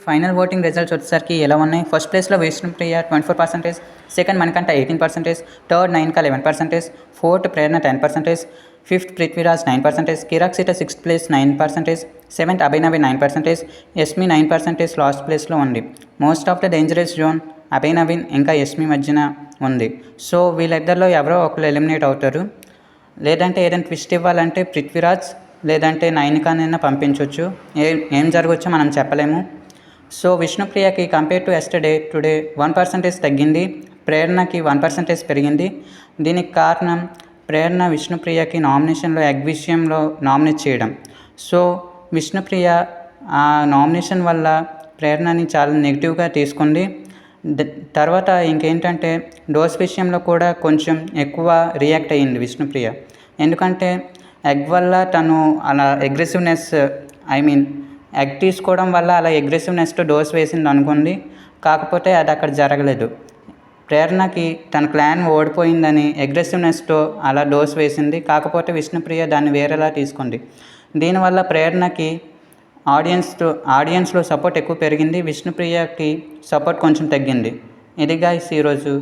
Final voting results వచ్చేసరికి ఎలా ఉన్నాయి? ఫస్ట్ ప్లేస్లో Vishnupriya 24%, second Manikanta 18%, third Nayanika 11%, fourth Prerana 10%, fifth Prithviraj 9%, కిరాక్సిట సిక్స్త్ ప్లేస్ 9%, సెవెంత్ అభినవి 9%, యష్మి 9% లాస్ట్ ప్లేస్లో ఉంది. Most of the dangerous zone అభినవిన్ ఇంకా యష్మి మధ్యన ఉంది. సో వీళ్ళిద్దరిలో ఎవరో ఒకరు ఎలిమినేట్ అవుతారు. లేదంటే ఏదైనా ట్విస్ట్ ఇవ్వాలంటే పృథ్వీరాజ్ లేదంటే నయనికనైనా పంపించవచ్చు. ఏం జరగవచ్చో మనం చెప్పలేము. సో విష్ణుప్రియకి కంపేర్ టు ఎస్టర్డే టుడే 1% తగ్గింది, ప్రేరణకి 1% పెరిగింది. దీనికి కారణం ప్రేరణ విష్ణుప్రియకి నామినేషన్లో ఎగ్ విషయంలో నామినేట్ చేయడం. సో విష్ణుప్రియ ఆ నామినేషన్ వల్ల ప్రేరణని చాలా నెగిటివ్గా తీసుకుంది. తర్వాత ఇంకేంటంటే డోస్ విషయంలో కూడా కొంచెం ఎక్కువ రియాక్ట్ అయ్యింది విష్ణుప్రియ. ఎందుకంటే ఎగ్ వల్ల తను అలా అగ్రెసివ్నెస్ ఎగ్ తీసుకోవడం వల్ల అలా అగ్రెసివ్నెస్తో డోస్ వేసింది అనుకుంది. కాకపోతే అది అక్కడ జరగలేదు. ప్రేరణకి తన క్లాన్ ఓడిపోయిందని అగ్రెసివ్నెస్తో అలా డోస్ వేసింది. కాకపోతే విష్ణుప్రియ దాన్ని వేరేలా తీసుకుంది. దీనివల్ల ప్రేరణకి ఆడియన్స్లో సపోర్ట్ ఎక్కువ పెరిగింది, విష్ణుప్రియకి సపోర్ట్ కొంచెం తగ్గింది. ఇది గైస్ ఈరోజు